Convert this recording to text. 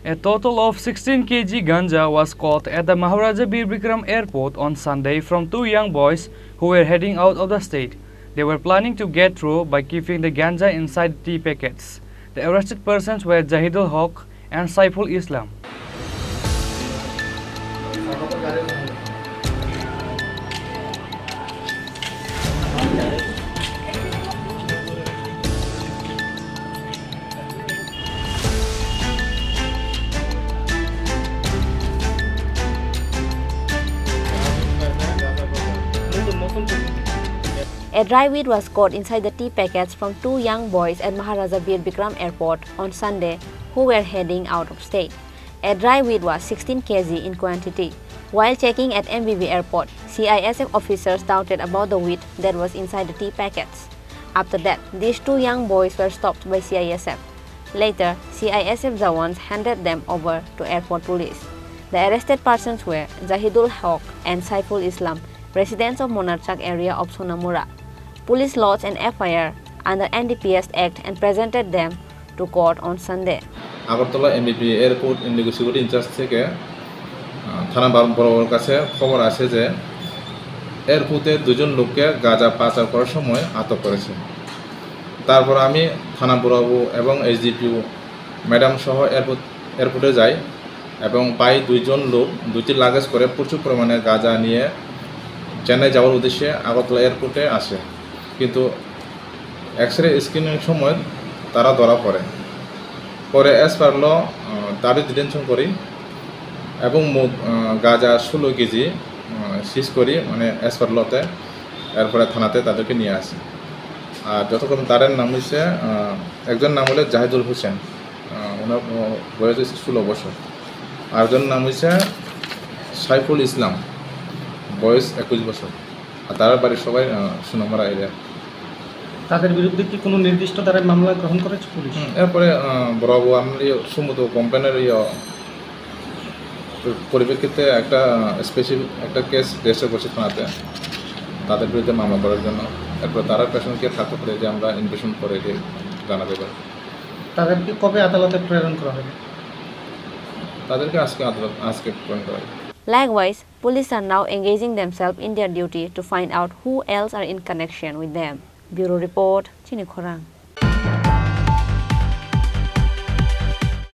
A total of 16 kg ganja was caught at the Maharaja Bir Bikram Airport on Sunday from two young boys who were heading out of the state. They were planning to get through by keeping the ganja inside tea packets. The arrested persons were Zahidul Haque and Saiful Islam. A dry weed was caught inside the tea packets from two young boys at Maharaja Bir Bikram Airport on Sunday who were heading out of state. A dry weed was 16 kg in quantity. While checking at MBB Airport, CISF officers doubted about the weed that was inside the tea packets. After that, these two young boys were stopped by CISF. Later, CISF Jawans handed them over to airport police. The arrested persons were Zahidul Haque and Saiful Islam, residents of Monarchak area of Sonamura. Police lodged an FIR under NDPS Act and presented them to court on Sunday. Agartala MBP airport investigating in charge থেকে থানা বরাবর কাছে খবর আসে যে এয়ারপোর্টে দুজন লোককে গাঁজা পাচার করার সময় আটক করেছে। তারপর আমি থানা বরাবর এবং এসডিপিও ম্যাডাম সহ এয়ারপোর্টে যাই এবং পাই দুইজন লোক দুটি লাগেজ করে প্রচুর পরিমাণে গাঁজা নিয়ে চেন্নাই যাওয়ার উদ্দেশ্যে আগরতলা এয়ারপোর্টে আসে, কিন্তু এক্সরে স্ক্রিনিং সময় তারা ধরা পরে অ্যাজ পার ল তাদের ডিটেনশন করি এবং গাঁজা 16 কেজি সিজ করি, মানে অ্যাজ পার লতে। এরপরে থানাতে তাদেরকে নিয়ে আসি। আর যতক্ষণ তাদের নাম হচ্ছে একজন নাম হলো জাহিদুল হোসেন, ওনার বয়স হচ্ছে 16 বছর। আরেকজন নাম হচ্ছে সাইফুল ইসলাম, বয়স 21 বছর। আর তার বাড়ির সবাই সোনামুড়া এরিয়া। তাদের বিরুদ্ধে কি কোনো নির্দিষ্ট ধারায় মামলা গ্রহণ করেছে পুলিশ? এরপরে বরাবর আমরা সমুদ্র কোম্পানির পরিপ্রেক্ষিতে একটা স্পেসিফিক একটা কেস রেজিস্টার করছে থানাতে তাদের বিরুদ্ধে মামলা করার জন্য। এরপর তারা পেশেন্টকে থাকতে পারে যে আমরা ইনভেস্টিগেশন করে জানাতে পারি। তাদেরকে কবে আদালতে প্রেরণ করা হবে? তাদেরকে আজকে প্রেরণ করা হবে। Likewise, police are now engaging themselves in their duty to find out who else are in connection with them. Bureau Report, Chinikhorang.